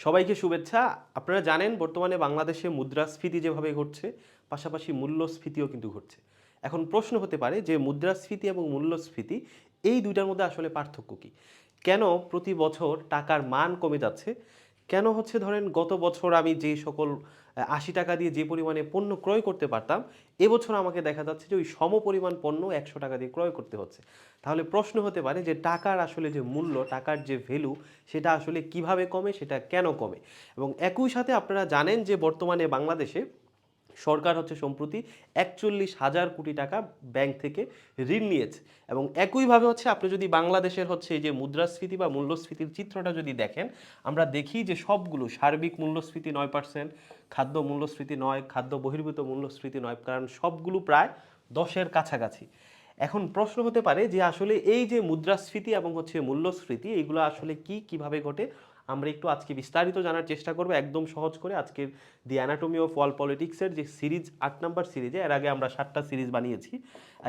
সবাইকে শুভেচ্ছা। আপনারা জানেন বর্তমানে বাংলাদেশে মুদ্রাস্ফীতি যেভাবে ঘটছে, পাশাপাশি মূল্যস্ফীতিও কিন্তু ঘটছে। এখন প্রশ্ন হতে পারে যে মুদ্রাস্ফীতি এবং মূল্যস্ফীতি এই দুইটার মধ্যে আসলে পার্থক্য কী? কেন প্রতি বছর টাকার মান কমে যাচ্ছে? কেন হচ্ছে ধরেন গত বছর আমি যে সকল ৮০ টাকা দিয়ে যে পরিমাণে পণ্য ক্রয় করতে পারতাম, এবছর আমাকে দেখা যাচ্ছে যে ওই সমপরিমাণ পণ্য ১০০ টাকা দিয়ে ক্রয় করতে হচ্ছে। তাহলে প্রশ্ন হতে পারে যে টাকার আসলে যে মূল্য, টাকার যে ভ্যালু সেটা আসলে কিভাবে কমে, সেটা কেন কমে? এবং একই সাথে আপনারা জানেন যে বর্তমানে বাংলাদেশে সরকার হচ্ছে সম্প্রতি ৪১,০০০ কোটি টাকা ব্যাংক থেকে ঋণ নিয়েছে। এবং একইভাবে হচ্ছে আপনি যদি বাংলাদেশের হচ্ছে এই যে মুদ্রাস্ফীতি বা মূল্যস্ফীতির চিত্রটা যদি দেখেন, আমরা দেখি যে সবগুলো সার্বিক মূল্যস্ফীতি ৯%, খাদ্য মূল্যস্ফীতি ৯, খাদ্য বহির্ভূত মূল্যস্ফীতি ৯, কারণ সবগুলো প্রায় ১০-এর কাছাকাছি। এখন প্রশ্ন হতে পারে যে আসলে এই যে মুদ্রাস্ফীতি এবং হচ্ছে মূল্যস্ফীতি এইগুলো আসলে কি, কিভাবে ঘটে? আমরা একটু আজকে বিস্তারিত জানার চেষ্টা করব একদম সহজ করে। আজকের দি অ্যানাটমি অফ ওয়ার্ল্ড পলিটিক্সের যে সিরিজ ৮ নাম্বার সিরিজে এর আগে আমরা ৭টা সিরিজ বানিয়েছি।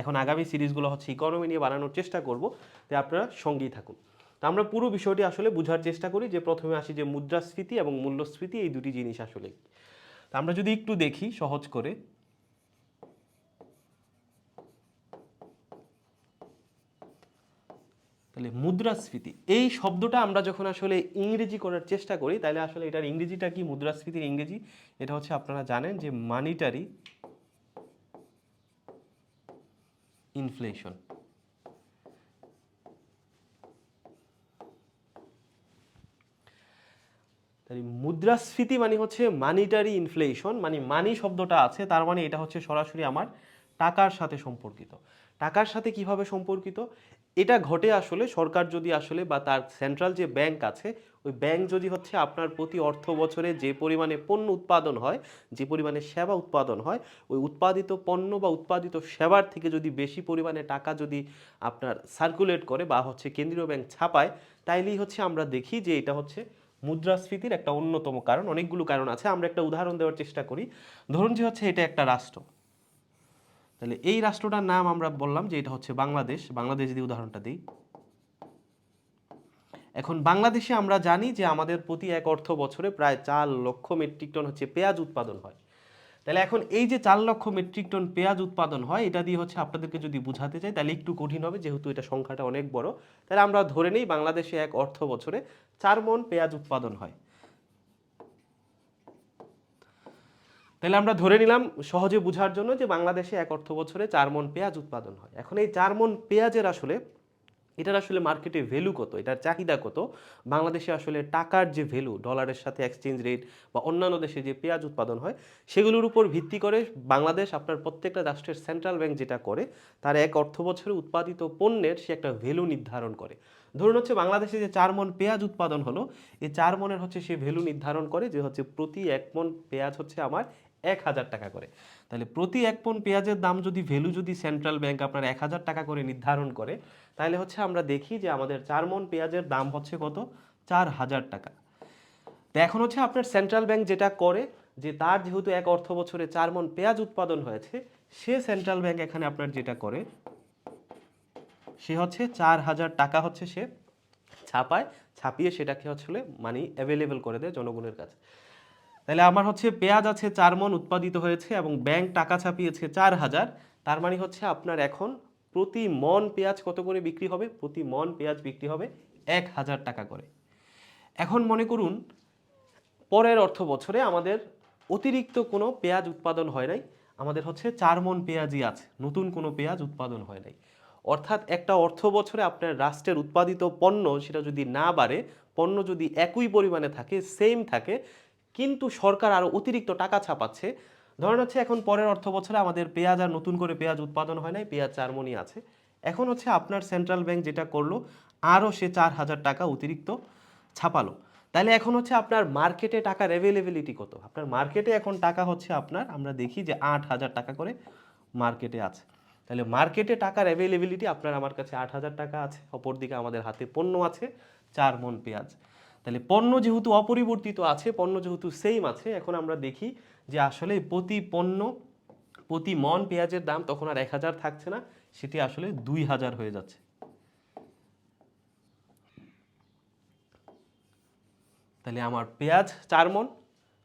এখন আগামী সিরিজগুলো হচ্ছে ইকোনমি নিয়ে বানানোর চেষ্টা করব। তাই আপনারা সঙ্গেই থাকুন। তো আমরা পুরো বিষয়টি আসলে বোঝার চেষ্টা করি যে প্রথমে আসি যে মুদ্রাস্ফীতি এবং মূল্যস্ফীতি এই দুটি জিনিস আসলে কি। তো আমরা যদি একটু দেখি সহজ করে, তাহলে মুদ্রাস্ফীতি এই শব্দটা আমরা যখন আসলে ইংরেজি করার চেষ্টা করি তাহলে আসলে এটার ইংরেজিটা কি? মুদ্রাস্ফীতির ইংরেজি এটা হচ্ছে আপনারা জানেন যে মানিটারি ইনফ্লেশন। তাই মুদ্রাস্ফীতি মানে হচ্ছে মানিটারি ইনফ্লেশন, মানে মানি শব্দটা আছে তার মানে এটা হচ্ছে সরাসরি আমার টাকার সাথে সম্পর্কিত। টাকার সাথে কিভাবে সম্পর্কিত? এটা ঘটে আসলে সরকার যদি আসলে বা তার সেন্ট্রাল যে ব্যাংক আছে ওই ব্যাংক যদি হচ্ছে আপনার প্রতি অর্থ বছরে যে পরিমাণে পণ্য উৎপাদন হয়, যে পরিমাণে সেবা উৎপাদন হয়, ওই উৎপাদিত পণ্য বা উৎপাদিত সেবার থেকে যদি বেশি পরিমাণে টাকা যদি আপনার সার্কুলেট করে বা হচ্ছে কেন্দ্রীয় ব্যাংক ছাপায়, তাইলেই হচ্ছে আমরা দেখি যে এটা হচ্ছে মুদ্রাস্ফীতির একটা অন্যতম কারণ। অনেকগুলো কারণ আছে, আমরা একটা উদাহরণ দেওয়ার চেষ্টা করি। ধরুন যে হচ্ছে এটা একটা রাষ্ট্র, তাহলে এই রাষ্ট্রটার নাম আমরা বললাম যে এটা হচ্ছে বাংলাদেশ। বাংলাদেশ দিয়ে উদাহরণটা দিই। এখন বাংলাদেশে আমরা জানি যে আমাদের প্রতি এক অর্থ বছরে প্রায় ৪ লক্ষ মেট্রিক টন হচ্ছে পেঁয়াজ উৎপাদন হয়। তাহলে এখন এই যে ৪ লক্ষ মেট্রিক টন পেঁয়াজ উৎপাদন হয়, এটা দিয়ে হচ্ছে আপনাদেরকে যদি বুঝাতে চাই তাহলে একটু কঠিন হবে যেহেতু এটা সংখ্যাটা অনেক বড়। তাহলে আমরা ধরে নিই বাংলাদেশে এক অর্থ বছরে ৪ মণ পেঁয়াজ উৎপাদন হয়। তাহলে আমরা ধরে নিলাম সহজে বোঝার জন্য যে বাংলাদেশে এক অর্থ বছরে ৪ মণ পেঁয়াজ উৎপাদন হয়। এখন এই ৪ মণ পেঁয়াজের আসলে এটার আসলে মার্কেটে ভ্যালু কত, এটার চাহিদা কত, বাংলাদেশে আসলে টাকার যে ভ্যালু ডলারের সাথে এক্সচেঞ্জ রেট বা অন্যান্য দেশে যে পেঁয়াজ উৎপাদন হয় সেগুলোর উপর ভিত্তি করে বাংলাদেশ আপনার প্রত্যেকটা রাষ্ট্রের সেন্ট্রাল ব্যাংক যেটা করে তার এক অর্থ বছরে উৎপাদিত পণ্যের সে একটা ভ্যালু নির্ধারণ করে। ধরুন হচ্ছে বাংলাদেশে যে ৪ মণ পেঁয়াজ উৎপাদন হলো, এই ৪ মণের হচ্ছে সে ভ্যালু নির্ধারণ করে যে হচ্ছে প্রতি ১ মণ পেঁয়াজ হচ্ছে আমার ১,০০০ টাকা করে। তাহলে প্রতি ১ মণ পেঁয়াজের দাম যদি ভ্যালু যদি সেন্ট্রাল ব্যাংক আপনার ১,০০০ টাকা করে নির্ধারণ করে, তাহলে হচ্ছে আমরা দেখি যে আমাদের ৪ মণ পেঁয়াজের দাম হচ্ছে কত? ৪,০০০ টাকা। তো এখন হচ্ছে আপনার সেন্ট্রাল ব্যাংক যেটা করে যে তার যেহেতু এক অর্থ বছরে ৪ মণ পেঁয়াজ উৎপাদন হয়েছে, সে সেন্ট্রাল ব্যাংক এখানে আপনার যেটা করে সে হচ্ছে ৪,০০০ টাকা হচ্ছে সে ছাপায়, ছাপিয়ে সেটাকে আসলে মানি অ্যাভেলেবেল করে দেয় জনগণের কাছে। তাহলে আমার হচ্ছে পেঁয়াজ আছে ৪ মণ উৎপাদিত হয়েছে এবং ব্যাংক টাকা ছাপিয়েছে ৪,০০০। তার মানে হচ্ছে আপনার এখন প্রতি মণ পেঁয়াজ কত করে বিক্রি হবে? প্রতি মণ পেঁয়াজ বিক্রি হবে ১,০০০ টাকা করে। এখন মনে করুন পরের অর্থ বছরে আমাদের অতিরিক্ত কোনো পেঁয়াজ উৎপাদন হয় নাই, আমাদের হচ্ছে ৪ মণ পেঁয়াজই আছে, নতুন কোনো পেঁয়াজ উৎপাদন হয় নাই। অর্থাৎ একটা অর্থ বছরে আপনার রাষ্ট্রের উৎপাদিত পণ্য সেটা যদি না বাড়ে, পণ্য যদি একই পরিমাণে থাকে, সেম থাকে, কিন্তু সরকার আরও অতিরিক্ত টাকা ছাপাচ্ছে। ধরেন হচ্ছে এখন পরের অর্থ বছরে আমাদের পেঁয়াজ আর নতুন করে পেঁয়াজ উৎপাদন হয় নাই, পেঁয়াজ ৪ মণই আছে। এখন হচ্ছে আপনার সেন্ট্রাল ব্যাংক যেটা করলো আরও সে ৪,০০০ টাকা অতিরিক্ত ছাপালো। তাহলে এখন হচ্ছে আপনার মার্কেটে টাকার অ্যাভেলেবিলিটি কত? আপনার মার্কেটে এখন টাকা হচ্ছে আপনার আমরা দেখি যে ৮,০০০ টাকা করে মার্কেটে আছে। তাহলে মার্কেটে টাকার অ্যাভেলেবিলিটি আপনার আমার কাছে ৮,০০০ টাকা আছে, অপরদিকে আমাদের হাতে পণ্য আছে ৪ মণ পেঁয়াজ। তাহলে পণ্য যেহেতু অপরিবর্তিত আছে, পণ্য যেহেতু সেম আছে, এখন আমরা দেখি যে আসলে প্রতি মণ পেঁয়াজের দাম তখন আর ১,০০০ থাকছে না, সেটি আসলে ২,০০০ হয়ে যাচ্ছে। তাহলে আমার পেঁয়াজ 4 মণ,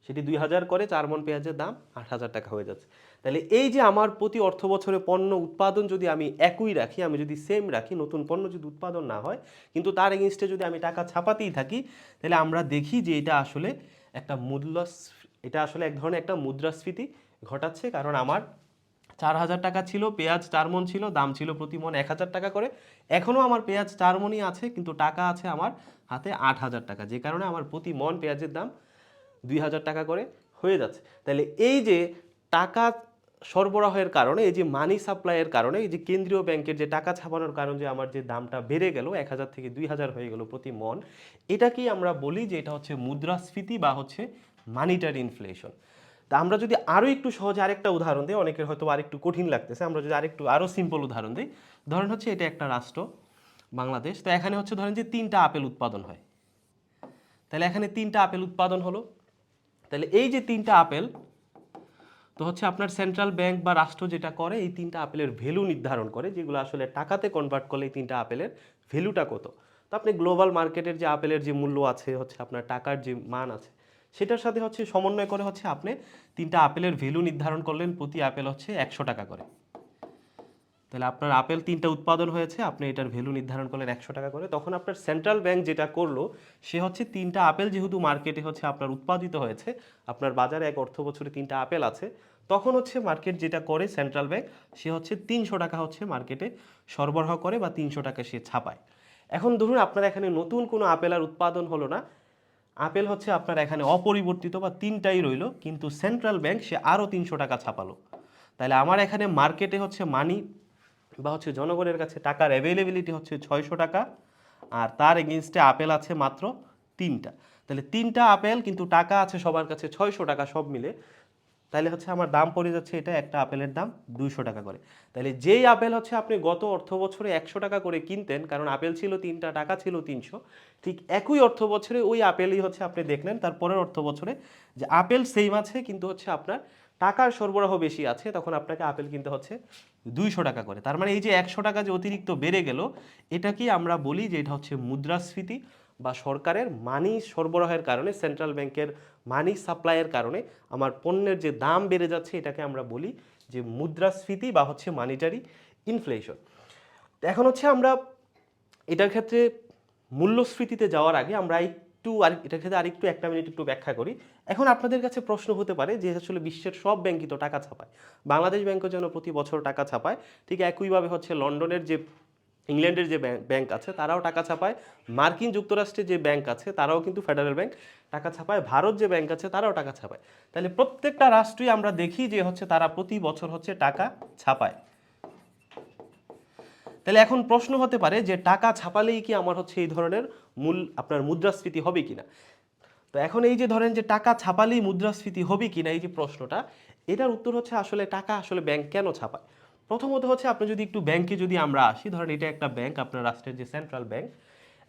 সেটি 2000 করে 4 মণ পেঁয়াজের দাম 8000 টাকা হয়ে যাচ্ছে। তাহলে এই যে আমার প্রতি অর্থ বছরে পণ্য উৎপাদন যদি আমি একই রাখি, আমি যদি সেম রাখি, নতুন পণ্য যদি উৎপাদন না হয়, কিন্তু তার এগেনস্টে যদি আমি টাকা ছাপাতেই থাকি, তাহলে আমরা দেখি যে এটা আসলে একটা এটা আসলে এক ধরনের একটা মুদ্রাস্ফীতি ঘটাচ্ছে। কারণ আমার 4000 টাকা ছিল, পেঁয়াজ 4 মণ ছিল, দাম ছিল প্রতি মণ 1000 টাকা করে। এখনও আমার পেঁয়াজ 4 মণই আছে, কিন্তু টাকা আছে আমার হাতে 8000 টাকা, যে কারণে আমার প্রতি মণ পেঁয়াজের দাম 2000 টাকা করে হয়ে যাচ্ছে। তাহলে এই যে টাকা সরবরাহের কারণে, এই যে মানি সাপ্লাইয়ের কারণে, এই যে কেন্দ্রীয় ব্যাংকের যে টাকা ছাপানোর কারণে যে আমার যে দামটা বেড়ে গেল 1000 থেকে 2000 হয়ে গেল প্রতি মণ, এটাকেই আমরা বলি যে এটা হচ্ছে মুদ্রাস্ফীতি বা হচ্ছে মানিটারি ইনফ্লেশন। তা আমরা যদি আরও একটু সহজে আরেকটা উদাহরণ দিই, অনেকের হয়তো আরেকটু কঠিন লাগতেছে, আমরা যদি আরও সিম্পল উদাহরণ দিই, ধরেন হচ্ছে এটা একটা রাষ্ট্র বাংলাদেশ। তো এখানে হচ্ছে ধরেন যে 3টা আপেল উৎপাদন হয়। তাহলে এখানে 3টা আপেল উৎপাদন হলো। তাহলে এই যে 3টা আপেল, তো হচ্ছে আপনার সেন্ট্রাল ব্যাংক বা রাষ্ট্র যেটা করে, এই 3টা আপেলের ভ্যালু নির্ধারণ করে, যেগুলো আসলে টাকাতে কনভার্ট করলে এই 3টা আপেলের ভ্যালুটা কত। তো আপনি গ্লোবাল মার্কেটের যে আপেলের যে মূল্য আছে, হচ্ছে আপনার টাকার যে মান আছে, সেটার সাথে হচ্ছে সমন্বয় করে হচ্ছে আপনি 3টা আপেলের ভ্যালু নির্ধারণ করলেন, প্রতি আপেল হচ্ছে 100 টাকা করে। তাহলে আপনার আপেল 3টা উৎপাদন হয়েছে, আপনি এটার ভ্যালু নির্ধারণ করলেন 100 টাকা করে। তখন আপনার সেন্ট্রাল ব্যাংক যেটা করলো, সে হচ্ছে 3টা আপেল যেহেতু মার্কেটে হচ্ছে আপনার উৎপাদিত হয়েছে, আপনার বাজারে এক অর্থ বছরে 3টা আপেল আছে, তখন হচ্ছে মার্কেট যেটা করে সেন্ট্রাল ব্যাংক, সে হচ্ছে 300 টাকা হচ্ছে মার্কেটে সরবরাহ করে বা 300 টাকা সে ছাপায়। এখন ধরুন আপনার এখানে নতুন কোনো আপেল আর উৎপাদন হলো না, আপেল হচ্ছে আপনার এখানে অপরিবর্তিত বা 3টাই রইলো, কিন্তু সেন্ট্রাল ব্যাংক সে আরও 300 টাকা ছাপালো। তাহলে আমার এখানে মার্কেটে হচ্ছে মানি বা হচ্ছে জনগণের কাছে টাকার অ্যাভেলেবিলিটি হচ্ছে 600 টাকা, আর তার এগেনস্টে আপেল আছে মাত্র 3টা। তাহলে 3টা আপেল, কিন্তু টাকা আছে সবার কাছে 600 টাকা সব মিলে। তাহলে হচ্ছে আমার দাম পড়ে যাচ্ছে এটা একটা আপেলের দাম 200 টাকা করে। তাহলে যেই আপেল হচ্ছে আপনি গত অর্থ বছরে 100 টাকা করে কিনতেন, কারণ আপেল ছিল 3টা, টাকা ছিল 300, ঠিক একই অর্থ বছরে ওই আপেলই হচ্ছে আপনি দেখলেন তার পরের অর্থ বছরে যে আপেল সেম আছে, কিন্তু হচ্ছে আপনার টাকার সরবরাহ বেশি আছে, তখন আপনাকে আপেল কিনতে হচ্ছে 200 টাকা করে। তার মানে এই যে 100 টাকা যে অতিরিক্ত বেড়ে গেল, এটাকেই আমরা বলি যে এটা হচ্ছে মুদ্রাস্ফীতি বা সরকারের মানি সরবরাহের কারণে, সেন্ট্রাল ব্যাংকের মানি সাপ্লাইয়ের কারণে আমার পণ্যের যে দাম বেড়ে যাচ্ছে, এটাকে আমরা বলি যে মুদ্রাস্ফীতি বা হচ্ছে মানিটারি ইনফ্লেশন। এখন হচ্ছে আমরা এটার ক্ষেত্রে মূল্যস্ফীতিতে যাওয়ার আগে আমরা এটার ক্ষেত্রে আরেকটু 1 মিনিট একটু ব্যাখ্যা করি। এখন আপনাদের কাছে প্রশ্ন হতে পারে যে আসলে বিশ্বের সব ব্যাংকই তো টাকা ছাপায়, বাংলাদেশ ব্যাংকও যেন প্রতি বছর টাকা ছাপায়, ঠিক একইভাবে হচ্ছে লন্ডনের যে ইংল্যান্ডের যে ব্যাংক আছে তারাও টাকা ছাপায়, মার্কিন যুক্তরাষ্ট্রের যে ব্যাংক আছে তারাও কিন্তু ফেডারেল ব্যাংক টাকা ছাপায়, ভারত যে ব্যাংক আছে তারাও টাকা ছাপায়। তাহলে প্রত্যেকটা রাষ্ট্রই আমরা দেখি যে হচ্ছে তারা প্রতি বছর হচ্ছে টাকা ছাপায়। তাহলে এখন প্রশ্ন হতে পারে যে টাকা ছাপালেই কি আমার হচ্ছে এই ধরনের আপনার মুদ্রাস্ফীতি হবে কিনা। তো এখন এই যে ধরেন যে টাকা ছাপালেই মুদ্রাস্ফীতি হবে কিনা, এই যে প্রশ্নটা, এটার উত্তর হচ্ছে আসলে টাকা আসলে ব্যাংক কেন ছাপায়। প্রথমত হচ্ছে আপনি যদি একটু ব্যাংকে যদি আমরা আসি, ধরেন এটা একটা ব্যাংক, আপনার রাষ্ট্রের যে সেন্ট্রাল ব্যাংক।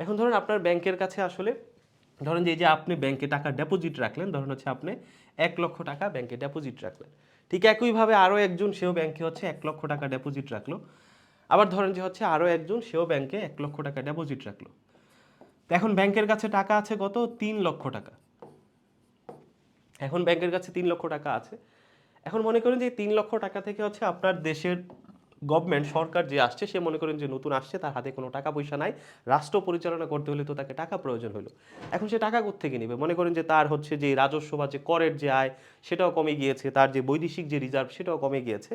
এখন ধরেন আপনার ব্যাংকের কাছে আসলে ধরেন যে এই যে আপনি ব্যাংকে টাকা ডিপোজিট রাখলেন, ধরেন হচ্ছে আপনি 1 লক্ষ টাকা ব্যাংকে ডিপোজিট রাখলেন, ঠিক একইভাবে আরও একজন সেও ব্যাংকে হচ্ছে 1 লক্ষ টাকা ডিপোজিট রাখলো। আবার ধরেন যে হচ্ছে আরও একজন সেও ব্যাংকে 1 লক্ষ টাকা ডিপোজিট রাখলো। তো এখন ব্যাংকের কাছে টাকা আছে কত? 3 লক্ষ টাকা। এখন ব্যাংকের কাছে 3 লক্ষ টাকা আছে। এখন মনে করেন যে 3 লক্ষ টাকা থেকে হচ্ছে আপনার দেশের গভর্নমেন্ট সরকার যে আসছে, সে মনে করেন যে নতুন আসছে, তার হাতে কোনো টাকা পয়সা নাই, রাষ্ট্র পরিচালনা করতে হলে তো তাকে টাকা প্রয়োজন হলো। এখন সে টাকা কোত্থেকে নেবে? মনে করেন যে তার হচ্ছে যে রাজস্ব বা যে করের যে আয়, সেটাও কমে গিয়েছে, তার যে বৈদেশিক যে রিজার্ভ সেটাও কমে গিয়েছে।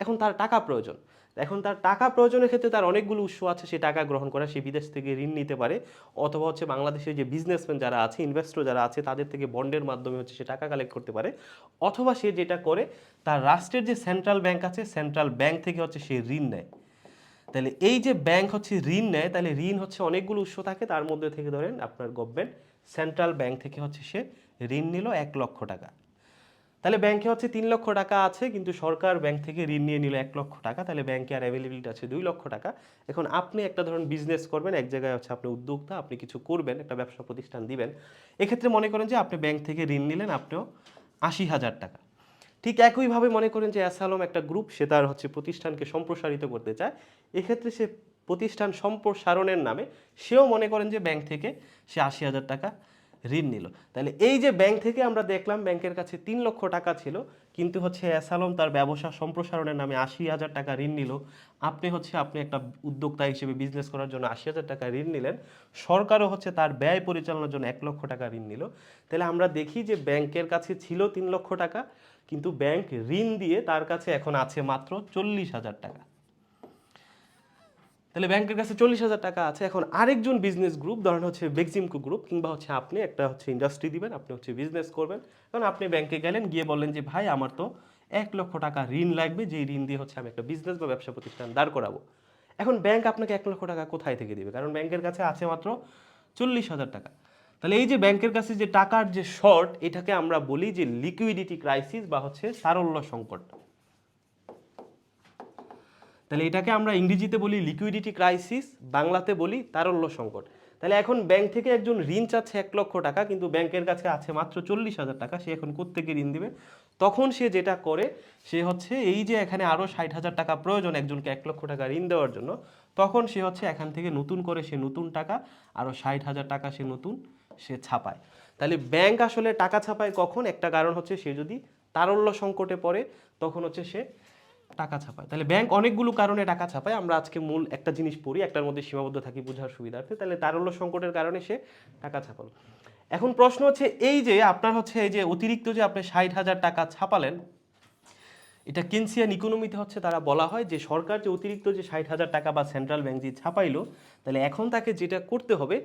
এখন তার টাকা প্রয়োজন। এখন তার টাকা প্রয়োজনের ক্ষেত্রে তার অনেকগুলো উৎস আছে সে টাকা গ্রহণ করা, সে বিদেশ থেকে ঋণ নিতে পারে, অথবা হচ্ছে বাংলাদেশের যে বিজনেসম্যান যারা আছে, ইনভেস্টর যারা আছে, তাদের থেকে বন্ডের মাধ্যমে হচ্ছে সে টাকা কালেক্ট করতে পারে, অথবা সে যেটা করে তার রাষ্ট্রের যে সেন্ট্রাল ব্যাংক আছে, সেন্ট্রাল ব্যাংক থেকে হচ্ছে সে ঋণ নেয়। তাহলে এই যে ব্যাংক হচ্ছে ঋণ নেয়, তাহলে ঋণ হচ্ছে অনেকগুলো উৎস থাকে, তার মধ্যে থেকে ধরেন আপনার গভর্নমেন্ট সেন্ট্রাল ব্যাংক থেকে হচ্ছে সে ঋণ নিল 1 লক্ষ টাকা। তাহলে ব্যাংকে হচ্ছে 3 লক্ষ টাকা আছে, কিন্তু সরকার ব্যাংক থেকে ঋণ নিয়ে নিল 1 লক্ষ টাকা, তাহলে ব্যাংকে আর অ্যাভেলেবিলিটি আছে 2 লক্ষ টাকা। এখন আপনি একটা ধরুন বিজনেস করবেন, এক জায়গায় হচ্ছে আপনি উদ্যোক্তা, আপনি কিছু করবেন, একটা ব্যবসা প্রতিষ্ঠান দিবেন, এক্ষেত্রে মনে করেন যে আপনি ব্যাংক থেকে ঋণ নিলেন, আপনিও 80,000 টাকা। ঠিক একইভাবে মনে করেন যে অ্যাসালম একটা গ্রুপ, সে তার হচ্ছে প্রতিষ্ঠানকে সম্প্রসারিত করতে চায়, এক্ষেত্রে সে প্রতিষ্ঠান সম্প্রসারণের নামে সেও মনে করেন যে ব্যাংক থেকে সে 80,000 টাকা ঋণ নিল। তাহলে এই যে ব্যাংক থেকে আমরা দেখলাম ব্যাংকের কাছে 3 লক্ষ টাকা ছিল, কিন্তু হচ্ছে এস আলম তার ব্যবসা সম্প্রসারণের নামে 80,000 টাকা ঋণ নিল। আপনি একটা উদ্যোক্তা হিসেবে বিজনেস করার জন্য 80,000 টাকা ঋণ নিলেন। সরকারও হচ্ছে তার ব্যয় পরিচালনার জন্য 1 লক্ষ টাকা ঋণ নিল। তাহলে আমরা দেখি যে ব্যাংকের কাছে ছিল 3 লক্ষ টাকা, কিন্তু ব্যাংক ঋণ দিয়ে তার কাছে এখন আছে মাত্র 40,000 টাকা। তাহলে ব্যাংকের কাছে 40,000 টাকা আছে। এখন আরেকজন বিজনেস গ্রুপ, ধরেন হচ্ছে বেক্সিমকো গ্রুপ কিংবা হচ্ছে আপনি একটা হচ্ছে ইন্ডাস্ট্রি দিবেন, আপনি হচ্ছে বিজনেস করবেন। কারণ আপনি ব্যাংকে গেলেন, গিয়ে বললেন যে ভাই আমার তো 1 লক্ষ টাকা ঋণ লাগবে, যেই ঋণ দিয়ে হচ্ছে আমি একটা বিজনেস বা ব্যবসা প্রতিষ্ঠান দাঁড় করাবো। এখন ব্যাংক আপনাকে 1 লক্ষ টাকা কোথায় থেকে দিবে? কারণ ব্যাংকের কাছে আছে মাত্র 40,000 টাকা। তাহলে এই যে ব্যাংকের কাছে যে টাকার যে শর্ট, এটাকে আমরা বলি যে লিকুইডিটি ক্রাইসিস বা হচ্ছে তারল্য সংকট। তাহলে এটাকে আমরা ইংরেজিতে বলি লিকুইডিটি ক্রাইসিস, বাংলাতে বলি তারল্য সংকট। তাহলে এখন ব্যাংক থেকে একজন ঋণ চাচ্ছে 1 লক্ষ টাকা, কিন্তু ব্যাংকের কাছে আছে মাত্র 40,000 টাকা। সে এখন কোত্থেকে ঋণ দিবে? তখন সে যেটা করে, সে হচ্ছে এই যে এখানে আরও 60,000 টাকা প্রয়োজন একজনকে 1 লক্ষ টাকা ঋণ দেওয়ার জন্য, তখন সে হচ্ছে এখান থেকে নতুন করে সে নতুন টাকা আরও 60,000 টাকা সে ছাপায়। তাহলে ব্যাংক আসলে টাকা ছাপায় কখন? একটা কারণ হচ্ছে সে যদি তারল্য সংকটে পড়ে, তখন হচ্ছে সে টাকা ছাপায়। তাহলে ব্যাংক অনেকগুলো কারণে টাকা ছাপায়। আমরা আজকে মূল একটা জিনিস পড়ি, একটার মধ্যে সীমাবদ্ধ থাকি বোঝার সুবিধার্থে। তাহলে তারল্য সংকটের কারণে সে টাকা ছাপালো। এখন প্রশ্ন হচ্ছে এই যে আপনার হচ্ছে এই যে অতিরিক্ত যে আপনি 60,000 টাকা ছাপালেন, এটা কেনসিয়ান ইকোনমিতে হচ্ছে তারা বলা হয় যে সরকার যে অতিরিক্ত যে 60,000 টাকা বা সেন্ট্রাল ব্যাংক যে ছাপাইলো, তাহলে এখন তাকে যেটা করতে হবে,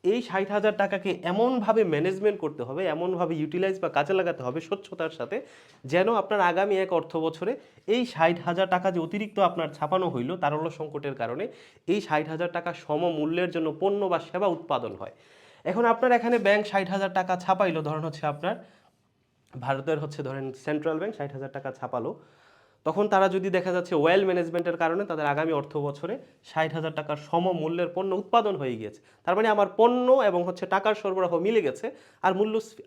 এই 60,000 টাকাকে এমনভাবে ম্যানেজমেন্ট করতে হবে, এমনভাবে ইউটিলাইজ বা কাজে লাগাতে হবে স্বচ্ছতার সাথে, যেন আপনার আগামী এক অর্থ বছরে এই 60,000 টাকা যে অতিরিক্ত আপনার ছাপানো হইলো তারল্য সংকটের কারণে, এই 60,000 টাকা সমমূল্যের জন্য পণ্য বা সেবা উৎপাদন হয়। এখন আপনার এখানে ব্যাংক 60,000 টাকা ছাপাইলো, ধরেন হচ্ছে আপনার ভারতের হচ্ছে ধরেন সেন্ট্রাল ব্যাংক 60,000 টাকা ছাপালো, তখন তারা যদি দেখা যাচ্ছে ওয়েল ম্যানেজমেন্টের কারণে তাদের আগামী অর্থ বছরে 60,000 টাকার সমমূল্যের পণ্য উৎপাদন হয়ে গিয়েছে, তার মানে আমার পণ্য এবং হচ্ছে টাকার সরবরাহ মিলে গেছে, আর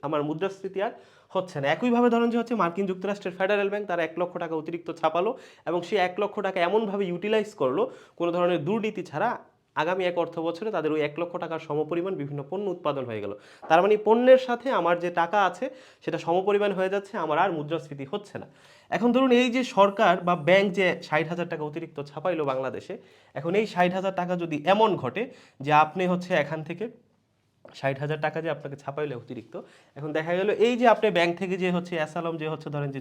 আমার মুদ্রাস্ফীতি আর হচ্ছে না। একইভাবে ধরেন যে হচ্ছে মার্কিন যুক্তরাষ্ট্রের ফেডারেল ব্যাংক তারা 1 লক্ষ টাকা অতিরিক্ত ছাপালো, এবং সেই 1 লক্ষ টাকা এমনভাবে ইউটিলাইজ করলো কোনো ধরনের দুর্নীতি ছাড়া, আগামী এক অর্থ বছরে তাদের ওই 1 লক্ষ টাকার সমপরিমাণ বিভিন্ন পণ্য উৎপাদন হয়ে গেল। তার মানে পণ্যের সাথে আমার যে টাকা আছে সেটা সমপরিমাণ হয়ে যাচ্ছে, আমার আর মুদ্রাস্ফীতি হচ্ছে না। এখন ধরুন এই যে সরকার বা ব্যাংক যে 60,000 টাকা অতিরিক্ত ছাপাইলো বাংলাদেশে, এখন এই 60,000 টাকা যদি এমন ঘটে যে আপনি হচ্ছে এখান থেকে 60,000 টাকা যে আপনাকে ছাপাইলে অতিরিক্ত, এখন দেখা গেল এই যে আপনি ব্যাংক থেকে যে হচ্ছে অ্যাসালম যে হচ্ছে ধরেন যে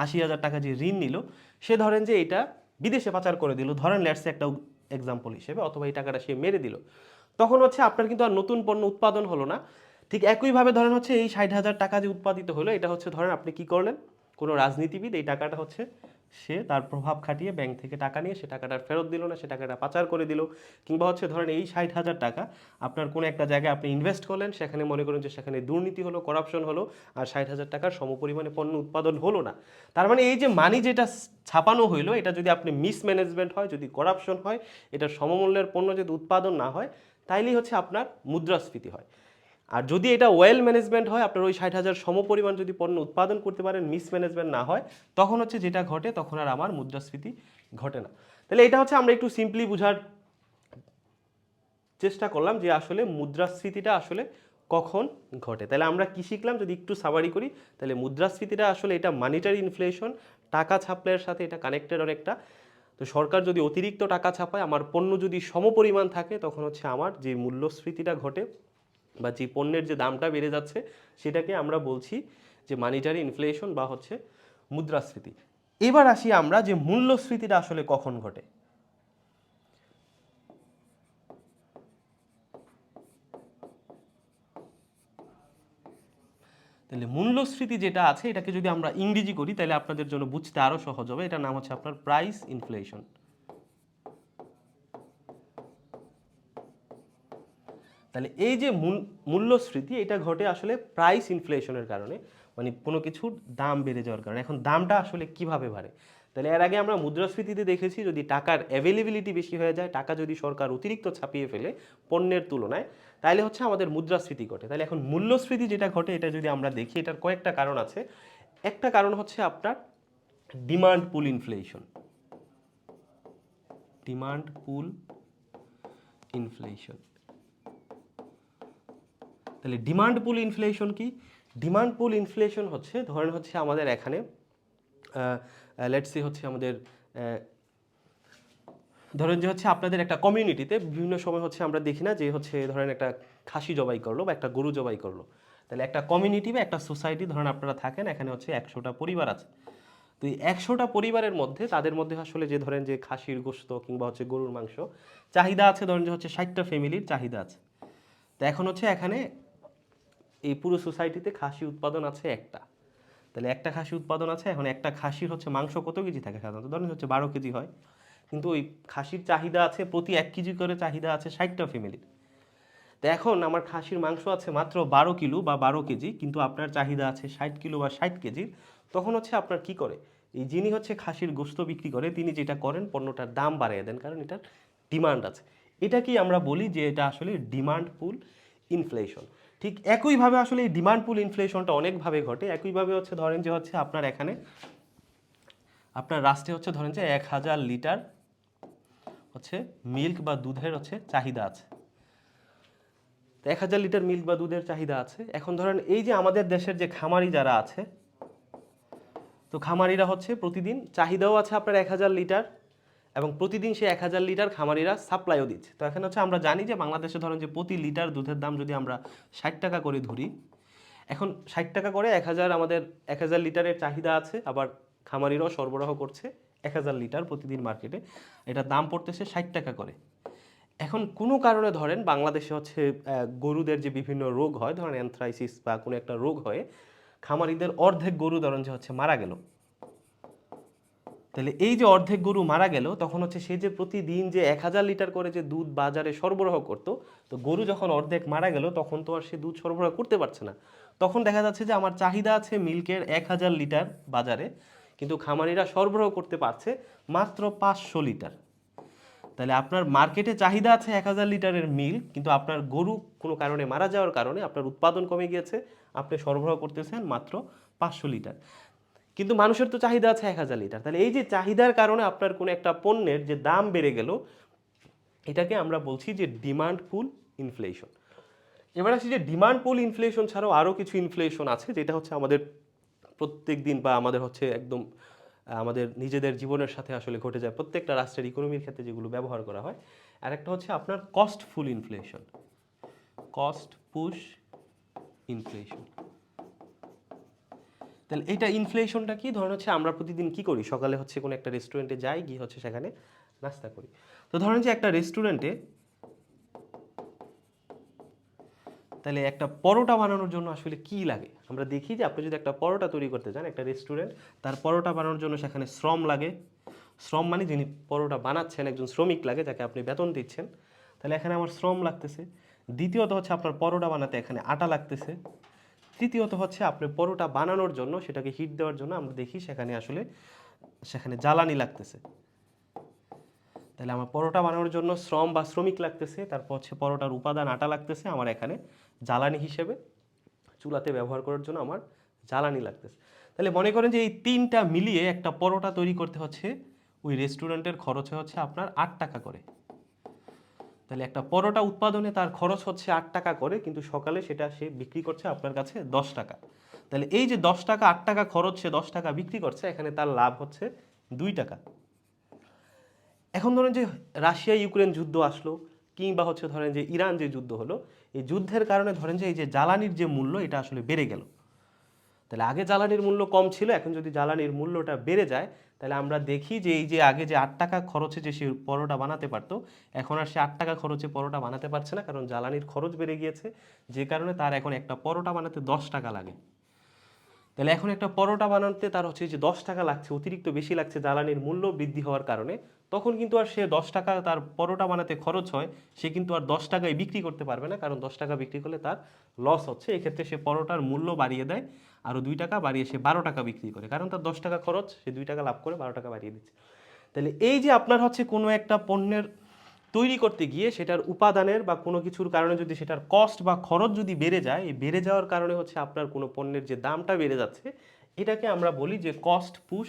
80,000 টাকা যে ঋণ নিল, সে ধরেন যে এটা বিদেশে পাচার করে দিল, ধরেন লেটস একটা এক্সাম্পল হিসেবে, অথবা এই টাকাটা সে মেরে দিল, তখন হচ্ছে আপনার কিন্তু আর নতুন পণ্য উৎপাদন হলো না। ঠিক একইভাবে ধরেন হচ্ছে এই 60,000 টাকা যে উৎপাদিত হলো, এটা হচ্ছে ধরেন আপনি কি করলেন, কোনো রাজনীতিবিদ এই টাকাটা হচ্ছে সে তার প্রভাব খাটিয়ে ব্যাংক থেকে টাকা নিয়ে সে টাকাটা ফেরত দিল না, সে টাকাটা পাচার করে দিল। কিংবা হচ্ছে ধরেন এই 60,000 টাকা আপনার কোনো একটা জায়গায় আপনি ইনভেস্ট করলেন, সেখানে মনে করেন যে সেখানে দুর্নীতি হলো, করাপশন হলো, আর 60,000 টাকার সমপরিমাণে পণ্য উৎপাদন হলো না। তার মানে এই যে মানি যেটা ছাপানো হইলো, এটা যদি আপনি মিসম্যানেজমেন্ট হয়, যদি করাপশন হয়, এটার সমমূল্যের পণ্য যদি উৎপাদন না হয়, তাইলেই হচ্ছে আপনার মুদ্রাস্ফীতি হয়। আর যদি এটা ওয়েল ম্যানেজমেন্ট হয়, আপনার ওই 60,000 সমপরিমাণ যদি পণ্য উৎপাদন করতে পারেন, মিসম্যানেজমেন্ট না হয়, তখন হচ্ছে যেটা ঘটে, তখন আর আমার মুদ্রাস্ফীতি ঘটে না। তাহলে এটা হচ্ছে আমরা একটু সিম্পলি বোঝার চেষ্টা করলাম যে আসলে মুদ্রাস্ফীতিটা আসলে কখন ঘটে। তাহলে আমরা কি শিখলাম যদি একটু সামারি করি, তাহলে মুদ্রাস্ফীতিটা আসলে এটা মানিটারি ইনফ্লেশন, টাকা ছাপলের সাথে এটা কানেক্টেড অনেকটা। তো সরকার যদি অতিরিক্ত টাকা ছাপায়, আমার পণ্য যদি সমপরিমাণ থাকে, তখন হচ্ছে আমার যে মূল্যস্ফীতিটা ঘটে বা যে পণ্যের যে দামটা বেড়ে যাচ্ছে, সেটাকে আমরা বলছি যে মানিটারি ইনফ্লেশন বা হচ্ছে মুদ্রাস্ফীতি। এবার আসি আমরা যে মূল্যস্ফীতিটা আসলে কখন ঘটে। তাহলে মূল্যস্ফীতি যেটা আছে, এটাকে যদি আমরা ইংরেজি করি তাহলে আপনাদের জন্য বুঝতে আরো সহজ হবে। এটার নাম হচ্ছে আপনার প্রাইস ইনফ্লেশন। তাহলে এই যে মূল্যস্ফীতি, এটা ঘটে আসলে প্রাইস ইনফ্লেশনের কারণে, মানে কোনো কিছুর দাম বেড়ে যাওয়ার কারণে। এখন দামটা আসলে কিভাবে বাড়ে? তাহলে এর আগে আমরা মুদ্রাস্ফীতিতে দেখেছি যদি টাকার অ্যাভেলেবিলিটি বেশি হয়ে যায়, টাকা যদি সরকার অতিরিক্ত ছাপিয়ে ফেলে পণ্যের তুলনায়, তাহলে হচ্ছে আমাদের মুদ্রাস্ফীতি ঘটে। তাহলে এখন মূল্যস্ফীতি যেটা ঘটে, এটা যদি আমরা দেখি, এটার কয়েকটা কারণ আছে। একটা কারণ হচ্ছে আপনার ডিমান্ড পুল ইনফ্লেশন। ডিমান্ড পুল ইনফ্লেশন। তাহলে ডিমান্ড পুল ইনফ্লেশন কি? ডিমান্ড পুল ইনফ্লেশন হচ্ছে ধরেন হচ্ছে আমাদের এখানে লেটস সি হচ্ছে আমাদের ধরেন যে হচ্ছে আপনাদের একটা কমিউনিটিতে বিভিন্ন সময় হচ্ছে আমরা দেখি না যে হচ্ছে ধরেন একটা খাসি জবাই করলো বা একটা গরু জবাই করলো। তাহলে একটা কমিউনিটি বা একটা সোসাইটি ধরেন আপনারা থাকেন, এখানে হচ্ছে 100টা পরিবার আছে। তো এই 100টা পরিবারের মধ্যে তাদের মধ্যে আসলে যে ধরেন যে খাসির গোশত কিংবা হচ্ছে গরুর মাংস চাহিদা আছে, ধরেন যে হচ্ছে 60টা ফ্যামিলির চাহিদা আছে। তো এখন হচ্ছে এখানে এই পুরো সোসাইটিতে খাসি উৎপাদন আছে একটা। তাহলে একটা খাসি উৎপাদন আছে, এখন একটা খাসির হচ্ছে মাংস কত কেজি থাকে সাধারণত? ধরেন হচ্ছে 12 কেজি হয়, কিন্তু ওই খাসির চাহিদা আছে প্রতি 1 কেজি করে চাহিদা আছে 60টা ফ্যামিলির। তো এখন আমার খাসির মাংস আছে মাত্র 12 কিলো বা 12 কেজি, কিন্তু আপনার চাহিদা আছে 60 কিলো বা 60 কেজির। তখন হচ্ছে আপনার কি করে, এই যিনি হচ্ছে খাসির গোশত বিক্রি করে তিনি যেটা করেন পণ্যটার দাম বাড়িয়ে দেন, কারণ এটার ডিমান্ড আছে। এটাকেই আমরা বলি যে এটা আসলে ডিমান্ড পুল ইনফ্লেশন। ঠিক একইভাবে আসলে এই ডিমান্ড পুল ইনফ্লেশনটা অনেকভাবে ঘটে। একইভাবে হচ্ছে ধরেন যে হচ্ছে আপনার এখানে আপনার রাষ্ট্রে হচ্ছে ধরেন যে 1000 লিটার হচ্ছে মিল্ক বা দুধের হচ্ছে চাহিদা আছে। তো 1000 লিটার মিল্ক বা দুধের চাহিদা আছে। এখন ধরেন এই যে আমাদের দেশের যে খামারি যারা আছে, তো খামারিরা হচ্ছে প্রতিদিন চাহিদাও আছে আপনার 1000 লিটার, এবং প্রতিদিন সে 1000 লিটার খামারিরা সাপ্লাইও দিচ্ছে। তো এখন হচ্ছে আমরা জানি যে বাংলাদেশে ধরেন যে প্রতি লিটার দুধের দাম যদি আমরা 60 টাকা করে ধরি, এখন 60 টাকা করে 1000 আমাদের 1000 লিটারের চাহিদা আছে, আবার খামারিরাও সরবরাহ করছে 1000 লিটার প্রতিদিন মার্কেটে, এটার দাম পড়তেছে 60 টাকা করে। এখন কোনো কারণে ধরেন বাংলাদেশে হচ্ছে গরুদের যে বিভিন্ন রোগ হয়, ধরেন অ্যানথ্রাইসিস বা কোনো একটা রোগ হয়ে খামারিদের অর্ধেক গরু ধরেন যে হচ্ছে মারা গেল। তাহলে এই যে অর্ধেক গরু মারা গেল, তখন হচ্ছে সে যে প্রতিদিন যে 1000 লিটার করে যে দুধ বাজারে সরবরাহ করতো, তো গরু যখন অর্ধেক মারা গেল তখন তো আর সে দুধ সরবরাহ করতে পারছে না। তখন দেখা যাচ্ছে যে আমার চাহিদা আছে মিল্কের 1000 লিটার বাজারে, কিন্তু খামারিরা সরবরাহ করতে পারছে মাত্র 500 লিটার। তাহলে আপনার মার্কেটে চাহিদা আছে 1000 লিটারের মিল্ক, কিন্তু আপনার গরু কোনো কারণে মারা যাওয়ার কারণে আপনার উৎপাদন কমে গিয়েছে, আপনি সরবরাহ করতেছেন মাত্র 500 লিটার। কিন্তু মানুষের তো চাহিদা আছে 1000 লিটার। তাহলে এই যে চাহিদার কারণে আপনার কোনো একটা পণ্যের যে দাম বেড়ে গেল, এটাকে আমরা বলছি যে ডিমান্ড পুল ইনফ্লেশন। এবার আসি যে ডিমান্ড পুল ইনফ্লেশন ছাড়াও আরও কিছু ইনফ্লেশন আছে, যেটা হচ্ছে আমাদের প্রত্যেক দিন বা আমাদের হচ্ছে একদম আমাদের নিজেদের জীবনের সাথে আসলে ঘটে যায়, প্রত্যেকটা রাষ্ট্রের ইকোনমির ক্ষেত্রে যেগুলো ব্যবহার করা হয়। আর একটা হচ্ছে আপনার কস্ট ফুল ইনফ্লেশন, কস্ট পুশ ইনফ্লেশন। তাহলে এইটা ইনফ্লেশনটা কি? ধরেন হচ্ছে আমরা প্রতিদিন কি করি, সকালে হচ্ছে কোনো একটা রেস্টুরেন্টে যাই, গিয়ে হচ্ছে সেখানে নাস্তা করি। তো ধরেন যে একটা রেস্টুরেন্টে তাহলে একটা পরোটা বানানোর জন্য আসলে কি লাগে, আমরা দেখি যে আপনি যদি একটা পরোটা তৈরি করতে চান, একটা রেস্টুরেন্ট, তার পরোটা বানানোর জন্য সেখানে শ্রম লাগে। শ্রম মানে যিনি পরোটা বানাচ্ছেন একজন শ্রমিক লাগে, যাকে আপনি বেতন দিচ্ছেন। তাহলে এখানে আমার শ্রম লাগতেছে। দ্বিতীয়ত হচ্ছে আপনার পরোটা বানাতে এখানে আটা লাগতেছে। তৃতীয়ত হচ্ছে আপনি পরোটা বানানোর জন্য, সেটাকে হিট দেওয়ার জন্য আমরা দেখি সেখানে জ্বালানি লাগতেছে। তাহলে আমার পরোটা বানানোর জন্য শ্রম বা শ্রমিক লাগতেছে, তারপর হচ্ছে পরোটার উপাদান আটা লাগতেছে, আমার এখানে জ্বালানি হিসেবে চুলাতে ব্যবহার করার জন্য আমার জ্বালানি লাগতেছে। তাহলে মনে করেন যে এই তিনটা মিলিয়ে একটা পরোটা তৈরি করতে হচ্ছে ওই রেস্টুরেন্টের খরচ হচ্ছে আপনার 8 টাকা করে। তাহলে একটা পরোটা উৎপাদনে তার খরচ হচ্ছে 8 টাকা করে, কিন্তু সকালে সেটা সে বিক্রি করছে আপনার কাছে 10 টাকা। তাহলে এই যে 10 টাকা 8 টাকা খরচ, সে 10 টাকা বিক্রি করছে, এখানে তার লাভ হচ্ছে 2 টাকা। এখন ধরেন যে রাশিয়া ইউক্রেন যুদ্ধ আসলো, কিংবা হচ্ছে ধরেন যে ইরান যে যুদ্ধ হলো, এই যুদ্ধের কারণে ধরেন যে এই যে জ্বালানির যে মূল্য, এটা আসলে বেড়ে গেল। তাহলে আগে জ্বালানির মূল্য কম ছিল, এখন যদি জ্বালানির মূল্যটা বেড়ে যায়, তাহলে আমরা দেখি যে এই যে আগে যে 8 টাকা খরচে যে সে পরোটা বানাতে পারতো, এখন আর সে 8 টাকা খরচে পরোটা বানাতে পারছে না, কারণ জ্বালানির খরচ বেড়ে গিয়েছে, যে কারণে তার এখন একটা পরোটা বানাতে 10 টাকা লাগে। তাহলে এখন একটা পরোটা বানাতে তার হচ্ছে যে 10 টাকা লাগছে, অতিরিক্ত বেশি লাগছে জ্বালানির মূল্য বৃদ্ধি হওয়ার কারণে। তখন কিন্তু আর সে 10 টাকা তার পরোটা বানাতে খরচ হয়, সে কিন্তু আর 10 টাকায় বিক্রি করতে পারবে না, কারণ 10 টাকা বিক্রি করলে তার লস হচ্ছে। এক্ষেত্রে সে পরোটার মূল্য বাড়িয়ে দেয়, আরও 2 টাকা বাড়িয়ে সে 12 টাকা বিক্রি করে, কারণ তার 10 টাকা খরচ, সে 2 টাকা লাভ করে 12 টাকা বাড়িয়ে দিচ্ছে। তাহলে এই যে আপনার হচ্ছে কোনো একটা পণ্যের তৈরি করতে গিয়ে সেটার উপাদানের বা কোনো কিছুর কারণে যদি সেটার কস্ট বা খরচ যদি বেড়ে যায়, এই বেড়ে যাওয়ার কারণে হচ্ছে আপনার কোনো পণ্যের যে দামটা বেড়ে যাচ্ছে, এটাকে আমরা বলি যে কস্ট পুশ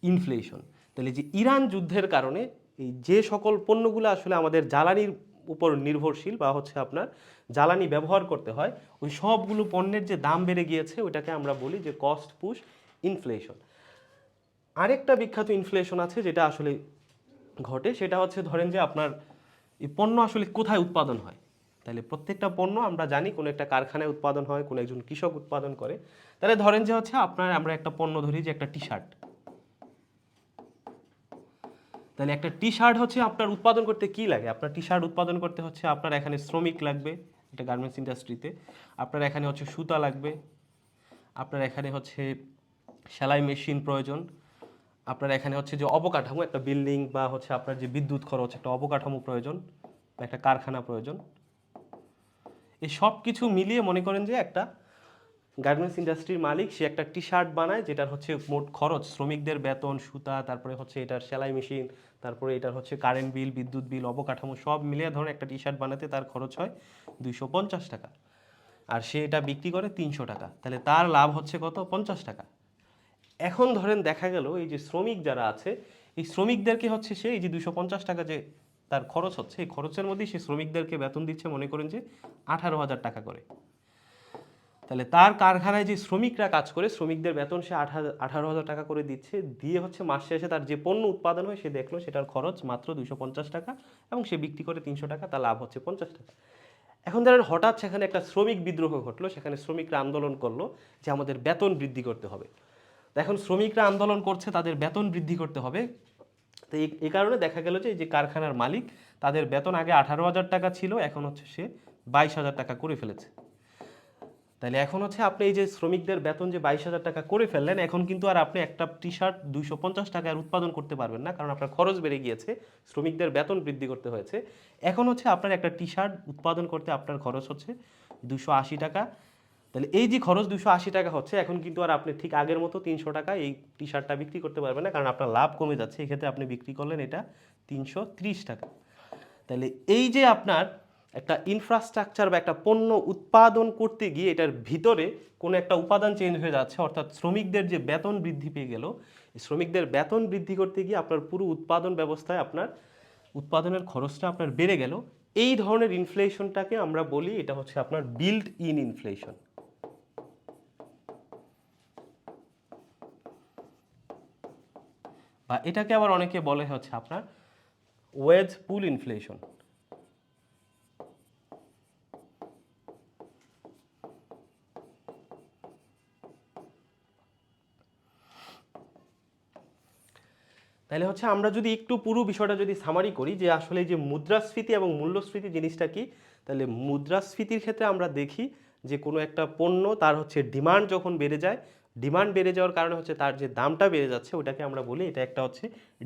ইনফ্লেশন। তাহলে যে ইরান যুদ্ধের কারণে এই যে সকল পণ্যগুলো আসলে আমাদের জ্বালানির উপর নির্ভরশীল বা হচ্ছে আপনার জ্বালানি ব্যবহার করতে হয়, ওই সবগুলো পণ্যের যে দাম বেড়ে গিয়েছে ওইটাকে আমরা বলি যে কস্ট পুশ ইনফ্লেশন। আরেকটা বিখ্যাত ইনফ্লেশন আছে যেটা আসলে ঘটে, সেটা হচ্ছে ধরেন যে আপনার এই পণ্য আসলে কোথায় উৎপাদন হয়। তাহলে প্রত্যেকটা পণ্য আমরা জানি কোনো একটা কারখানায় উৎপাদন হয়, কোনো একজন কৃষক উৎপাদন করে। তাহলে ধরেন যে হচ্ছে আপনার আমরা একটা পণ্য ধরি যে একটা টি শার্ট, তাহলে একটা টি শার্ট হচ্ছে আপনার উৎপাদন করতে কি লাগে, আপনার টি শার্ট উৎপাদন করতে হচ্ছে আপনার এখানে শ্রমিক লাগবে, এটা গার্মেন্টস ইন্ডাস্ট্রিতে, আপনার এখানে হচ্ছে সুতা লাগবে, আপনার এখানে হচ্ছে সেলাই মেশিন প্রয়োজন, আপনার এখানে হচ্ছে যে অবকাঠামো, একটা বিল্ডিং বা হচ্ছে আপনার যে বিদ্যুৎ খরচ, একটা অবকাঠামো প্রয়োজন বা একটা কারখানা প্রয়োজন। এই সব কিছু মিলিয়ে মনে করেন যে একটা গার্মেন্টস ইন্ডাস্ট্রির মালিক সে একটা টি শার্ট বানায়, যেটার হচ্ছে মোট খরচ শ্রমিকদের বেতন, সুতা, তারপরে হচ্ছে এটার সেলাই মেশিন, তারপরে এটার হচ্ছে কারেন্ট বিল, বিদ্যুৎ বিল, অবকাঠামো সব মিলিয়ে ধরুন একটা টি শার্ট বানাতে তার খরচ হয় 250 টাকা, আর সে এটা বিক্রি করে 300 টাকা, তাহলে তার লাভ হচ্ছে কত, 50 টাকা। এখন ধরেন দেখা গেল এই যে শ্রমিক যারা আছে, এই শ্রমিকদেরকে হচ্ছে সে এই যে 250 টাকা যে তার খরচ হচ্ছে, এই খরচের মধ্যেই সে শ্রমিকদেরকে বেতন দিচ্ছে মনে করেন যে 18,000 টাকা করে। তাহলে তার কারখানায় যে শ্রমিকরা কাজ করে, শ্রমিকদের বেতন সে 18,000 টাকা করে দিচ্ছে, দিয়ে হচ্ছে মাস শেষে তার যে পণ্য উৎপাদন হয় সে দেখলো সেটার খরচ মাত্র 250 টাকা এবং সে বিক্রি করে 300 টাকা, তার লাভ হচ্ছে 50 টাকা। এখন ধরেন হঠাৎ সেখানে একটা শ্রমিক বিদ্রোহ ঘটলো, সেখানে শ্রমিকরা আন্দোলন করলো যে আমাদের বেতন বৃদ্ধি করতে হবে। এখন শ্রমিকরা আন্দোলন করছে, তাদের বেতন বৃদ্ধি করতে হবে। তো এই কারণে দেখা গেল যে এই যে কারখানার মালিক, তাদের বেতন আগে 18,000 টাকা ছিল, এখন হচ্ছে সে 22,000 টাকা করে ফেলেছে। তাহলে এখন হচ্ছে আপনি এই যে শ্রমিকদের বেতন যে 22,000 টাকা করে ফেললেন, এখন কিন্তু আর আপনি একটা টি শার্ট 250 টাকায় উৎপাদন করতে পারবেন না, কারণ আপনার খরচ বেড়ে গিয়েছে, শ্রমিকদের বেতন বৃদ্ধি করতে হয়েছে। এখন হচ্ছে আপনার একটা টি শার্ট উৎপাদন করতে আপনার খরচ হচ্ছে 280 টাকা। তাহলে এই যে খরচ 280 টাকা হচ্ছে, এখন কিন্তু আর আপনি ঠিক আগের মতো 300 টাকা এই টি শার্টটা বিক্রি করতে পারবেন না, কারণ আপনার লাভ কমে যাচ্ছে। এক্ষেত্রে আপনি বিক্রি করলেন এটা 330 টাকা। তাহলে এই যে আপনার একটা ইনফ্রাস্ট্রাকচার বা একটা পণ্য উৎপাদন করতে গিয়ে এটার ভিতরে কোনো একটা উপাদান চেঞ্জ হয়ে যাচ্ছে, অর্থাৎ শ্রমিকদের যে বেতন বৃদ্ধি পেয়ে গেল, শ্রমিকদের বেতন বৃদ্ধি করতে গিয়ে আপনার পুরো উৎপাদন ব্যবস্থায় আপনার উৎপাদনের খরচটা আপনার বেড়ে গেল। এই ধরনের ইনফ্লেশনটাকে আমরা বলি এটা হচ্ছে আপনার বিল্ট ইন ইনফ্লেশন, বা এটাকে আবার অনেকে বলে হচ্ছে আপনার ওয়েজ পুল ইনফ্লেশন। তাহলে হচ্ছে আমরা যদি একটু পুরো বিষয়টা যদি সামারি করি যে আসলে যে মুদ্রাস্ফীতি এবং মূল্যস্ফীতি জিনিসটা কি, তাহলে মুদ্রাস্ফীতির ক্ষেত্রে আমরা দেখি যে কোনো একটা পণ্য তার হচ্ছে ডিমান্ড যখন বেড়ে যায়, ডিমান্ড বেড়ে যাওয়ার কারণে হচ্ছে তার যে দামটা বেড়ে যাচ্ছে, ওটাকে আমরা বলি এটা একটা হচ্ছে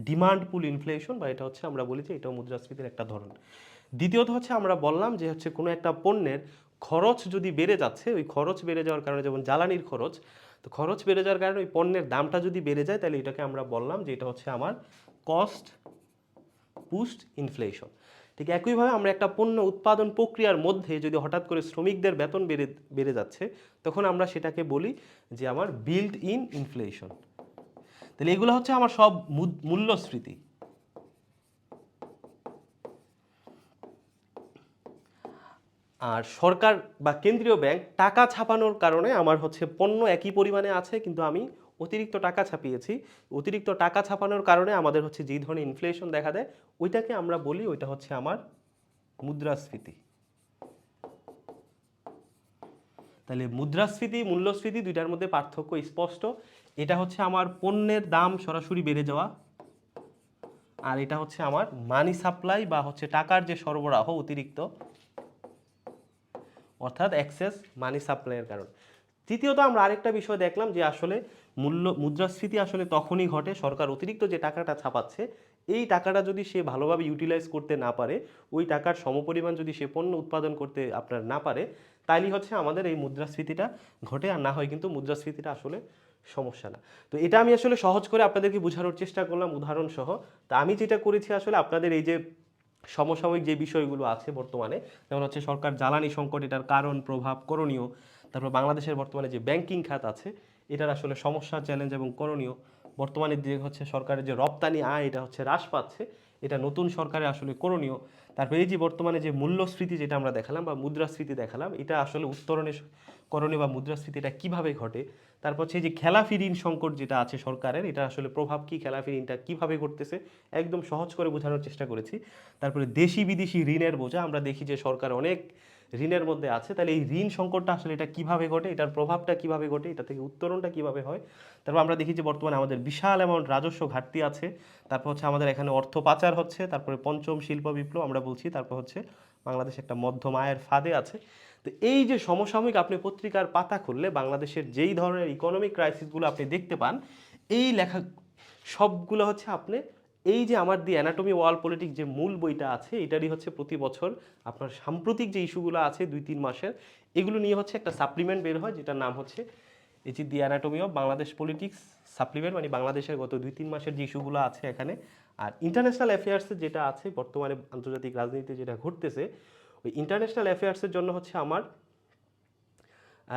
ডিমান্ড পুল ইনফ্লেশন, বা এটা হচ্ছে আমরা বলি যে এটাও মুদ্রাস্ফীতির একটা ধরন। দ্বিতীয়ত হচ্ছে আমরা বললাম যে হচ্ছে কোনো একটা পণ্যের খরচ যদি বেড়ে যাচ্ছে, ওই খরচ বেড়ে যাওয়ার কারণে, যেমন জ্বালানির খরচ, তো খরচ বেড়ে যাওয়ার কারণে ওই পণ্যের দামটা যদি বেড়ে যায়, তাহলে এটাকে আমরা বললাম যে এটা হচ্ছে আমার কস্ট পুশড ইনফ্লেশন। ঠিক একইভাবে আমরা একটা পণ্য উৎপাদন প্রক্রিয়ার মধ্যে যদি হঠাৎ করে শ্রমিকদের বেতন বেড়ে বেড়ে যাচ্ছে, তখন আমরা সেটাকে বলি যে আমার বিল্ট ইন ইনফ্লেশন। তাহলে এগুলো হচ্ছে আমার সব মূল্যস্ফীতি। আর সরকার বা কেন্দ্রীয় ব্যাংক টাকা ছাপানোর কারণে আমার হচ্ছে পণ্য একই পরিমাণে আছে, কিন্তু আমি অতিরিক্ত টাকা ছাপিয়েছি। অতিরিক্ত টাকা ছাপানোর কারণে আমাদের হচ্ছে যেই ধরনের ইনফ্লেশন দেখা দেয়, ওইটাকে আমরা বলি ওইটা হচ্ছে আমার মুদ্রাস্ফীতি। তাহলে মুদ্রাস্ফীতি মূল্যস্ফীতি দুইটার মধ্যে পার্থক্য স্পষ্ট। এটা হচ্ছে আমার পণ্যের দাম সরাসরি বেড়ে যাওয়া, আর এটা হচ্ছে আমার মানি সাপ্লাই বা হচ্ছে টাকার যে সরবরাহ অতিরিক্ত, অর্থাৎ এক্সেস মানি সাপ্লাইয়ের কারণ। তৃতীয়ত আমরা আরেকটা বিষয় দেখলাম যে আসলে মুদ্রাস্ফীতি আসলে তখনই ঘটে সরকার অতিরিক্ত যে টাকাটা ছাপাচ্ছে, এই টাকাটা যদি সে ভালোভাবে ইউটিলাইজ করতে না পারে, ওই টাকার সমপরিমাণ যদি সে পণ্য উৎপাদন করতে আপনার না পারে, তাইলে হচ্ছে আমাদের এই মুদ্রাস্ফীতিটা ঘটে। আর না হয় কিন্তু মুদ্রাস্ফীতিটা আসলে সমস্যা না। তো এটা আমি আসলে সহজ করে আপনাদেরকে বোঝানোর চেষ্টা করলাম উদাহরণ সহ। তা আমি যেটা করেছি আসলে আপনাদের এই যে সমসাময়িক যে বিষয়গুলো আছে বর্তমানে, যেমন হচ্ছে সরকার জ্বালানি সংকট, এটার কারণ, প্রভাব, করণীয়, তারপর বাংলাদেশের বর্তমানে যে ব্যাংকিং খাত আছে এটার আসলে সমস্যা, চ্যালেঞ্জ এবং করণীয়, বর্তমানে যে হচ্ছে সরকারের যে রপ্তানি আয় এটা হচ্ছে হ্রাস পাচ্ছে, এটা নতুন সরকারের আসলে করণীয়। তারপরে এই যে বর্তমানে যে মূল্যস্ফীতি যেটা আমরা দেখালাম বা মুদ্রাস্ফীতি দেখালাম, এটা আসলে উত্তরণের করণীয় বা মুদ্রাস্ফীতি এটা কীভাবে ঘটে। তারপর হচ্ছে এই যে খেলাফি ঋণ সংকট যেটা আছে সরকারের, এটা আসলে প্রভাব কি, খেলাফি ঋণটা কীভাবে ঘটতেছে, একদম সহজ করে বোঝানোর চেষ্টা করেছি। তারপরে দেশি বিদেশি ঋণের বোঝা, আমরা দেখি যে সরকার অনেক ঋণের মধ্যে আছে, তাহলে এই ঋণ সংকটটা আসলে এটা কিভাবে ঘটে, এটার প্রভাবটা কিভাবে ঘটে, এটা থেকে উত্তরণটা কিভাবে হয়। তারপর আমরা দেখি যে বর্তমানে আমাদের বিশাল অ্যামাউন্ট রাজস্ব ঘাটতি আছে। তারপর হচ্ছে আমাদের এখানে অর্থ পাচার হচ্ছে। তারপরে পঞ্চম শিল্প বিপ্লব আমরা বলছি। তারপর হচ্ছে বাংলাদেশ একটা মধ্যম আয়ের ফাঁদে আছে। তো এই যে সমসাময়িক আপনি পত্রিকার পাতা খুললে বাংলাদেশের যেই ধরনের ইকোনমিক ক্রাইসিসগুলো আপনি দেখতে পান, এই লেখা সবগুলো হচ্ছে আপনি এই যে আমার দি অ্যানাটমি ওয়াল পলিটিক্স যে মূল বইটা আছে, এটারই হচ্ছে প্রতি বছর আপনার সাম্প্রতিক যে ইস্যুগুলো আছে 2-3 মাসের, এগুলো নিয়ে হচ্ছে একটা সাপ্লিমেন্ট বের হয়, যেটার নাম হচ্ছে এই যে the anatomy of Bangladesh politics supplement, মানে বাংলাদেশের গত 2-3 মাসের যে ইস্যুগুলো আছে এখানে। আর ইন্টারন্যাশনাল অ্যাফেয়ার্সের যেটা আছে বর্তমানে আন্তর্জাতিক রাজনীতিতে যেটা ঘটতেছে, ওই ইন্টারন্যাশনাল অ্যাফেয়ার্সের জন্য হচ্ছে আমার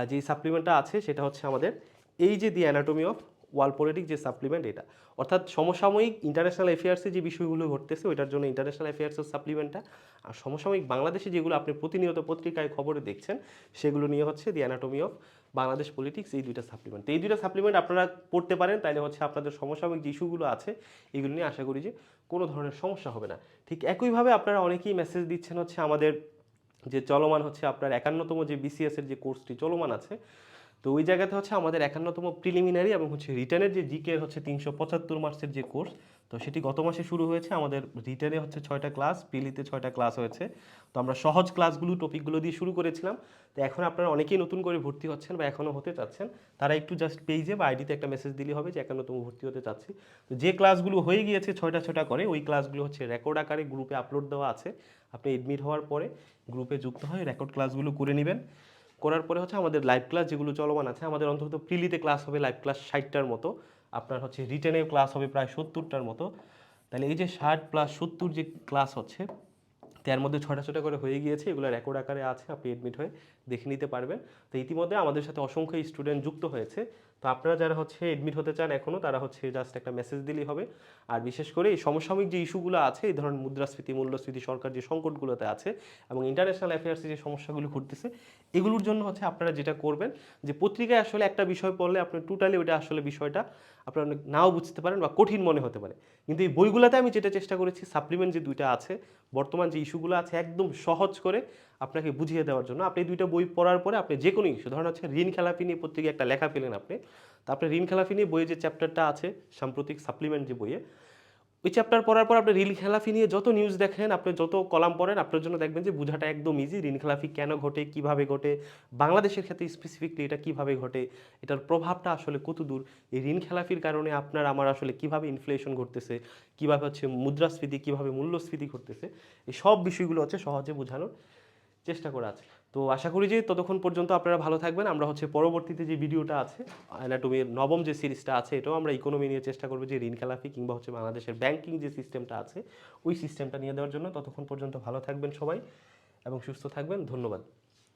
যে সাপ্লিমেন্টটা আছে সেটা হচ্ছে আমাদের এই যে the anatomy of world politics যে সাপ্লিমেন্ট, এটা অর্থাৎ সমসাময়িক ইন্টারন্যাশনাল অ্যাফেয়ার্সে যে বিষয়গুলো ঘটতেছে ওইটার জন্য ইন্টারন্যাশনাল অ্যাফেয়ার্সের সাপ্লিমেন্টটা, আর সমসাময়িক বাংলাদেশে যেগুলো আপনি প্রতিনিয়ত পত্রিকায় খবরে দেখছেন সেগুলো নিয়ে হচ্ছে দি অ্যানাটমি অফ বাংলাদেশ পলিটিক্স, এই দুইটা সাপ্লিমেন্ট। এই দুইটা সাপ্লিমেন্ট আপনারা পড়তে পারেন, তাইলে হচ্ছে আপনাদের সমসাময়িক যে ইস্যুগুলো আছে এগুলো নিয়ে আশা করি যে কোনো ধরনের সমস্যা হবে না। ঠিক একইভাবে আপনারা অনেকেই মেসেজ দিচ্ছেন হচ্ছে আমাদের যে চলমান হচ্ছে আপনার 51তম যে বিসিএস এর যে কোর্সটি চলমান আছে, তো ওই জায়গাতে হচ্ছে আমাদের 51তম প্রিলিমিনারি এবং হচ্ছে রিটার্নের যে জিকে হচ্ছে 375 মার্কসের যে কোর্স, তো সেটি গত মাসে শুরু হয়েছে। আমাদের রিটার্নে হচ্ছে 6টা ক্লাস, প্রিলিতে 6টা ক্লাস হয়েছে। তো আমরা সহজ ক্লাসগুলো টপিকগুলো দিয়ে শুরু করেছিলাম। তো এখন আপনারা অনেকেই নতুন করে ভর্তি হচ্ছেন বা এখনও হতে চাচ্ছেন, তারা একটু জাস্ট পেজে বা আইডিতে একটা মেসেজ দিলে হবে যে 51তম ভর্তি হতে চাচ্ছি। তো যে ক্লাসগুলো হয়ে গিয়েছে 6টা করে, ওই ক্লাসগুলো হচ্ছে রেকর্ড আকারে গ্রুপে আপলোড দেওয়া আছে। আপনি এডমিট হওয়ার পরে গ্রুপে যুক্ত হয়ে রেকর্ড ক্লাসগুলো করে নেবেন। করার পরে হচ্ছে আমাদের লাইভ ক্লাস যেগুলো চলমান আছে, আমাদের অন্তত প্রিলিতে ক্লাস হবে লাইভ ক্লাস 60টার মতো, আপনার হচ্ছে রিটেনে ক্লাস হবে প্রায় 70টার মতো। তাহলে এই যে 60+70 যে ক্লাস হচ্ছে, তার মধ্যে 6টা করে হয়ে গিয়েছে, এগুলো রেকর্ড আকারে আছে, আপনি এডমিট হয়ে দেখে নিতে পারবেন। তো ইতিমধ্যে আমাদের সাথে অসংখ্য স্টুডেন্ট যুক্ত হয়েছে। তো আপনারা যারা হচ্ছে এডমিট হতে চান এখনও, তারা হচ্ছে জাস্ট একটা মেসেজ দিলেই হবে। আর বিশেষ করে এই সমসাময়িক যে ইস্যুগুলো আছে, এই ধরনের মুদ্রাস্ফীতি, মূল্যস্ফীতি, সরকার যে সংকটগুলোতে আছে এবং ইন্টারন্যাশনাল অ্যাফেয়ার্সে যে সমস্যাগুলো ঘটতেছে, এগুলোর জন্য হচ্ছে আপনারা যেটা করবেন যে পত্রিকায় আসলে একটা বিষয় পড়লে আপনি টোটালি ওইটা আসলে বিষয়টা আপনারা নাও বুঝতে পারেন বা কঠিন মনে হতে পারে, কিন্তু এই বইগুলোতে আমি যেটা চেষ্টা করেছি সাপ্লিমেন্ট যে দুইটা আছে, বর্তমান যে ইস্যুগুলো আছে একদম সহজ করে আপনাকে বুঝিয়ে দেওয়ার জন্য। আপনি দুইটা বই পড়ার পরে আপনি যে কোনো ইস্যু, ধরেন হচ্ছে ঋণ খেলাপি নিয়ে পত্রিকায় একটা লেখা পেলেন আপনি, তো আপনি ঋণ খেলাপি নিয়ে বইয়ে যে চ্যাপ্টারটা আছে সাম্প্রতিক সাপ্লিমেন্ট যে বইয়ে, ওই চ্যাপ্টার পড়ার পর আপনি ঋণ খেলাপি নিয়ে যত নিউজ দেখেন, আপনি যত কলাম পড়েন, আপনার জন্য দেখবেন যে বোঝাটা একদম ইজি। ঋণ খেলাপি কেন ঘটে, কিভাবে ঘটে, বাংলাদেশের ক্ষেত্রে স্পেসিফিকলি এটা কিভাবে ঘটে, এটার প্রভাবটা আসলে কত দূর, এই ঋণ খেলাপির কারণে আপনার আমার আসলে কিভাবে ইনফ্লেশন ঘটতেছে, কিভাবে হচ্ছে মুদ্রাস্ফীতি, কিভাবে মূল্যস্ফীতি ঘটতেছে, এই সব বিষয়গুলো হচ্ছে সহজে বোঝানোর চেষ্টা করা আছে। তো আশা করি যে ততক্ষণ পর্যন্ত আপনারা ভালো থাকবেন। আমরা হচ্ছে পরবর্তীতে যে ভিডিওটা আছে অ্যানাটমির নবম যে সিরিজটা আছে, এটাও আমরা ইকোনমি নিয়ে চেষ্টা করবো, যে ঋণ খেলাপি কিংবা হচ্ছে বাংলাদেশের ব্যাংকিং যে সিস্টেমটা আছে ওই সিস্টেমটা নিয়ে দেওয়ার জন্য। ততক্ষণ পর্যন্ত ভালো থাকবেন সবাই এবং সুস্থ থাকবেন। ধন্যবাদ।